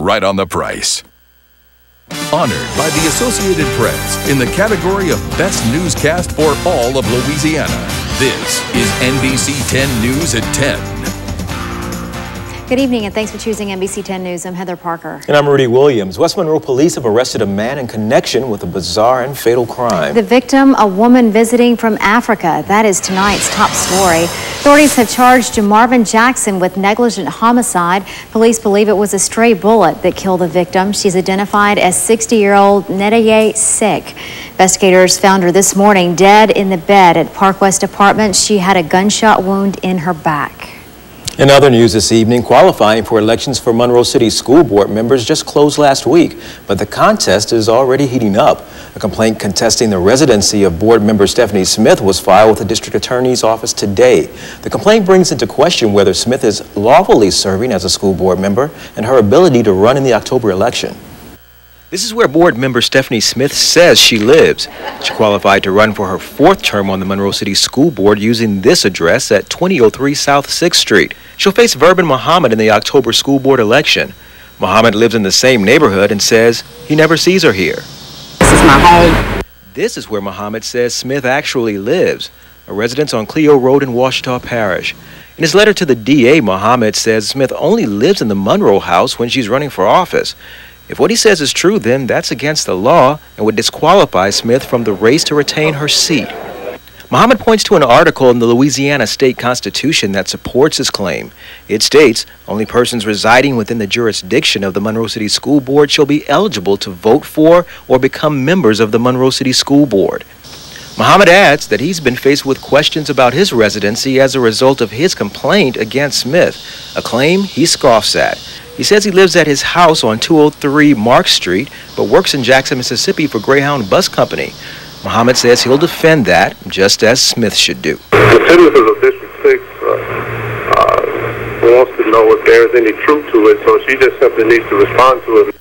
right on the price. Honored by the Associated Press in the category of Best Newscast for all of Louisiana, this is NBC 10 News at 10. Good evening and thanks for choosing NBC 10 News. I'm Heather Parker. And I'm Rudy Williams. West Monroe police have arrested a man in connection with a bizarre and fatal crime. The victim, a woman visiting from Africa. That is tonight's top story. Authorities have charged Marvin Jackson with negligent homicide. Police believe it was a stray bullet that killed the victim. She's identified as 60-year-old Nedeye Sick. Investigators found her this morning dead in the bed at Park West Apartments. She had a gunshot wound in her back. In other news this evening, qualifying for elections for Monroe City School Board members just closed last week, but the contest is already heating up. A complaint contesting the residency of board member Stephanie Smith was filed with the district attorney's office today. The complaint brings into question whether Smith is lawfully serving as a school board member and her ability to run in the October election. This is where board member Stephanie Smith says she lives. She qualified to run for her fourth term on the Monroe City School Board using this address at 2003 South 6th Street. She'll face Verbin Muhammad in the October school board election. Muhammad lives in the same neighborhood and says he never sees her here. This is my home. This is where Muhammad says Smith actually lives, a residence on Clio Road in Ouachita Parish. In his letter to the DA, Muhammad says Smith only lives in the Monroe house when she's running for office. If what he says is true, then that's against the law and would disqualify Smith from the race to retain her seat. Muhammad points to an article in the Louisiana State Constitution that supports his claim. It states, only persons residing within the jurisdiction of the Monroe City School Board shall be eligible to vote for or become members of the Monroe City School Board. Muhammad adds that he's been faced with questions about his residency as a result of his complaint against Smith, a claim he scoffs at. He says he lives at his house on 203 Mark Street, but works in Jackson, Mississippi for Greyhound Bus Company. Muhammad says he'll defend that, just as Smith should do. The citizens of District 6 wants to know if there's any truth to it, so she just simply needs to respond to it.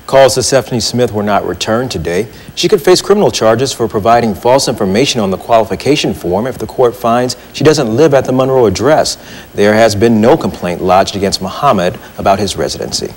Calls to Stephanie Smith were not returned today. She could face criminal charges for providing false information on the qualification form if the court finds she doesn't live at the Monroe address. There has been no complaint lodged against Muhammad about his residency.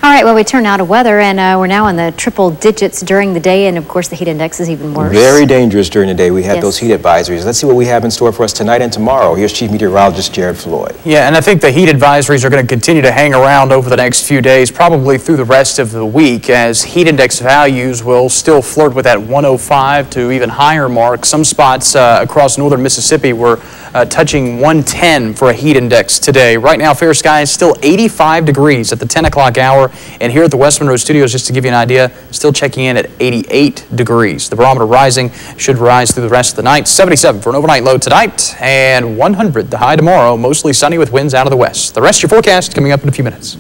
All right, well, we turn now to weather, and we're now in the triple digits during the day, and of course the heat index is even worse. Very dangerous during the day. We have Yes. those heat advisories. Let's see what we have in store for us tonight and tomorrow. Here's Chief Meteorologist Jared Floyd. Yeah, and I think the heat advisories are going to continue to hang around over the next few days, probably through the rest of the week, as heat index values will still flirt with that 105 to even higher mark. Some spots across northern Mississippi were touching 110 for a heat index today. Right now, fair skies still 85 degrees at the 10 o'clock hour. And here at the West Monroe Studios, just to give you an idea, still checking in at 88 degrees. The barometer rising, should rise through the rest of the night. 77 for an overnight low tonight, and 100 the high tomorrow. Mostly sunny with winds out of the west. The rest of your forecast coming up in a few minutes.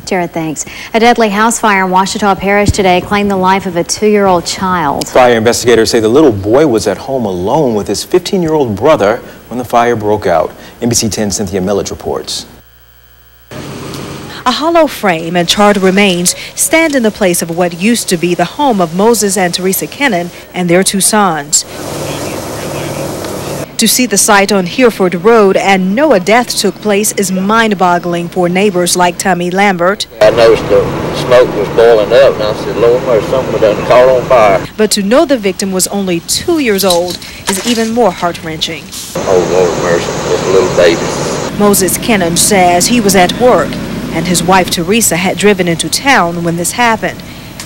Jared, thanks. A deadly house fire in Ouachita Parish today claimed the life of a 2-year-old child. Fire investigators say the little boy was at home alone with his 15-year-old brother when the fire broke out. NBC 10's Cynthia Millage reports. A hollow frame and charred remains stand in the place of what used to be the home of Moses and Teresa Kennon and their 2 sons. To see the site on Hereford Road and know a death took place is mind-boggling for neighbors like Tommy Lambert. I noticed the smoke was boiling up, and I said, Lord, there's something done caught on fire. But to know the victim was only 2 years old is even more heart-wrenching. Oh, Lord mercy, just a little baby. Moses Kennon says he was at work and his wife Teresa had driven into town when this happened.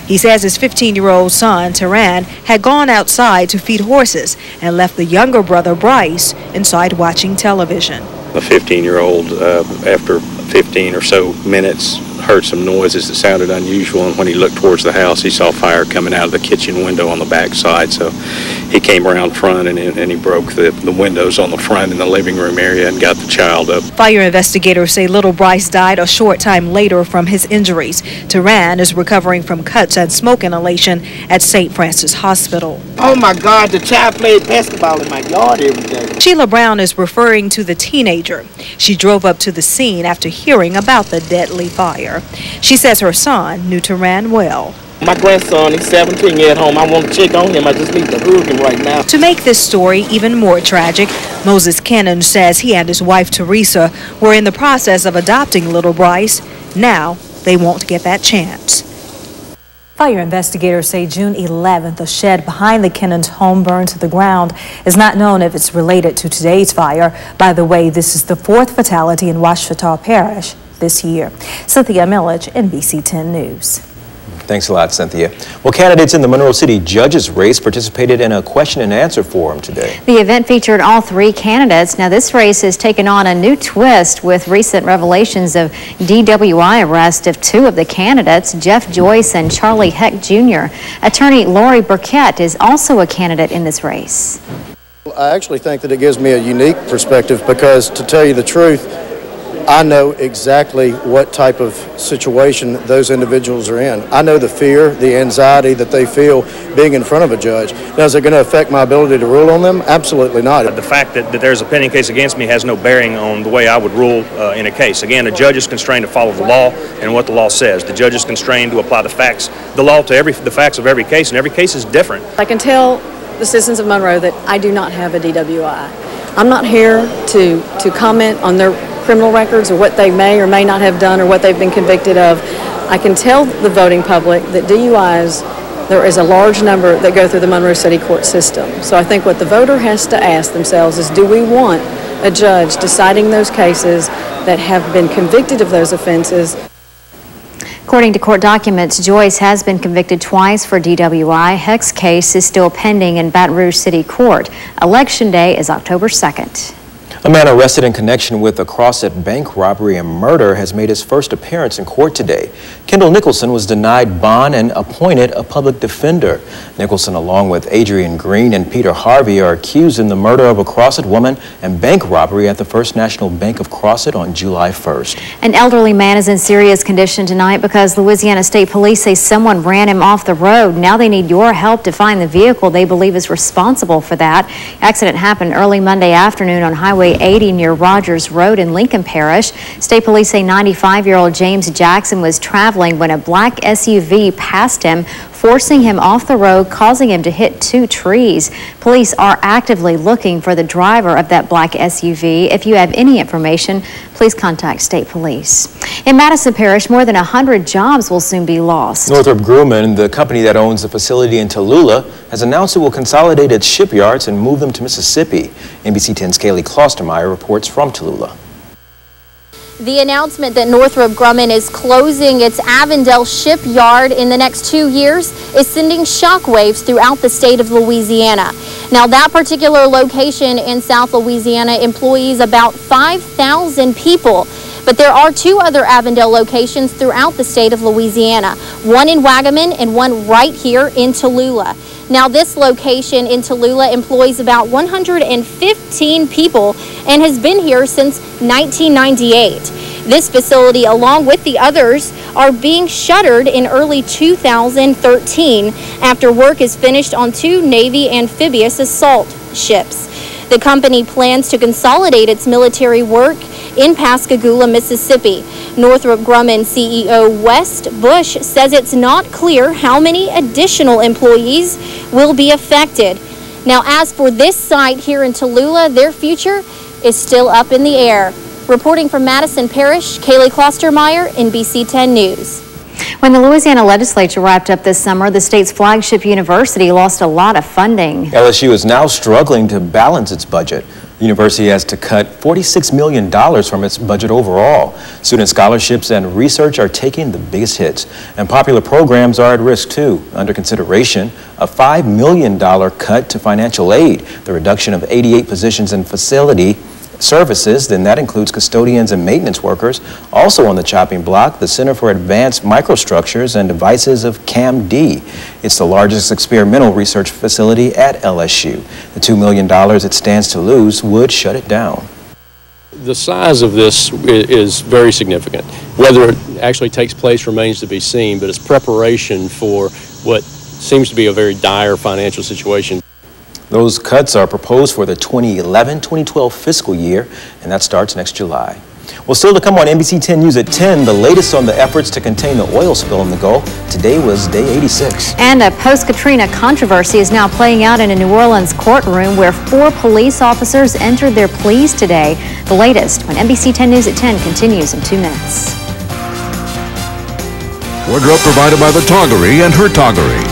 He says his 15-year-old son, Teran, had gone outside to feed horses and left the younger brother, Bryce, inside watching television. The 15-year-old, after 15 or so minutes, heard some noises that sounded unusual, and when he looked towards the house, he saw fire coming out of the kitchen window on the back side. So he came around front and he broke the windows on the front in the living room area and got the child up. Fire investigators say little Bryce died a short time later from his injuries. Teran is recovering from cuts and smoke inhalation at St. Francis Hospital. Oh my God, the child played basketball in my yard every day. Sheila Brown is referring to the teenager. She drove up to the scene after hearing about the deadly fire. She says her son knew Teran well. My grandson, he's 17 at home. I want to check on him. I just need to hug him right now. To make this story even more tragic, Moses Kennon says he and his wife Teresa were in the process of adopting little Bryce Now they won't get that chance. Fire investigators say June 11th, a shed behind the Kennons home burned to the ground. It's not known if it's related to today's fire. By the way, this is the 4th fatality in Ouachita Parish this year. Cynthia Milledge, NBC 10 News. Thanks a lot, Cynthia. Well, candidates in the Monroe City judges race participated in a question and answer forum today. The event featured all 3 candidates. Now, this race has taken on a new twist with recent revelations of DWI arrest of 2 of the candidates, Jeff Joyce and Charlie Heck Jr. Attorney Lori Burkett is also a candidate in this race. I actually think that it gives me a unique perspective because, to tell you the truth, I know exactly what type of situation those individuals are in. I know the fear, the anxiety that they feel being in front of a judge. Now, is it going to affect my ability to rule on them? Absolutely not. The fact that there's a pending case against me has no bearing on the way I would rule in a case. Again, a judge is constrained to follow the law and what the law says. The judge is constrained to apply the law to the facts of every case, and every case is different. I can tell the citizens of Monroe that I do not have a DWI. I'm not here to comment on their criminal records or what they may or may not have done or what they've been convicted of. I can tell the voting public that DUIs, there is a large number that go through the Monroe City court system. So I think what the voter has to ask themselves is, do we want a judge deciding those cases that have been convicted of those offenses? According to court documents, Joyce has been convicted twice for DWI. Heck's case is still pending in Baton Rouge City Court. Election day is October 2nd. A man arrested in connection with a Crossett bank robbery and murder has made his first appearance in court today. Kendall Nicholson was denied bond and appointed a public defender. Nicholson, along with Adrian Green and Peter Harvey, are accused in the murder of a Crossett woman and bank robbery at the First National Bank of Crossett on July 1st. An elderly man is in serious condition tonight because Louisiana State Police say someone ran him off the road. Now they need your help to find the vehicle they believe is responsible for that. Accident happened early Monday afternoon on Highway 80 near Rogers Road in Lincoln Parish. State police say 95-year-old James Jackson was traveling when a black SUV passed him, forcing him off the road, causing him to hit 2 trees. Police are actively looking for the driver of that black SUV. If you have any information, please contact state police. In Madison Parish, more than 100 jobs will soon be lost. Northrop Grumman, the company that owns the facility in Tallulah, has announced it will consolidate its shipyards and move them to Mississippi. NBC 10's Kaylee Klostermeyer reports from Tallulah. The announcement that Northrop Grumman is closing its Avondale shipyard in the next 2 years is sending shockwaves throughout the state of Louisiana. Now, that particular location in South Louisiana employs about 5,000 people. But there are 2 other Avondale locations throughout the state of Louisiana, one in Wagaman and one right here in Tallulah. Now, this location in Tallulah employs about 115 people and has been here since 1998. This facility, along with the others, are being shuttered in early 2013 after work is finished on 2 Navy amphibious assault ships. The company plans to consolidate its military work in Pascagoula, Mississippi. Northrop Grumman CEO West Bush says it's not clear how many additional employees will be affected. Now, as for this site here in Tallulah, their future is still up in the air. Reporting from Madison Parish, Kaylee Klostermeyer, NBC 10 News. When the Louisiana legislature wrapped up this summer, the state's flagship university lost a lot of funding. LSU is now struggling to balance its budget. The university has to cut $46 million from its budget overall. Student scholarships and research are taking the biggest hits, and popular programs are at risk too. Under consideration, a $5 million cut to financial aid, the reduction of 88 positions in facility services, then that includes custodians and maintenance workers. Also on the chopping block, the Center for Advanced Microstructures and Devices of CAMD. It's the largest experimental research facility at LSU. The $2 million it stands to lose would shut it down. The size of this is very significant. Whether it actually takes place remains to be seen, but it's preparation for what seems to be a very dire financial situation. Those cuts are proposed for the 2011-2012 fiscal year, and that starts next July. Well, still to come on NBC 10 News at 10, the latest on the efforts to contain the oil spill in the Gulf. Today was day 86. And a post-Katrina controversy is now playing out in a New Orleans courtroom where 4 police officers entered their pleas today. The latest when NBC 10 News at 10 continues in 2 minutes. Wardrobe provided by the Toggery and her Toggery.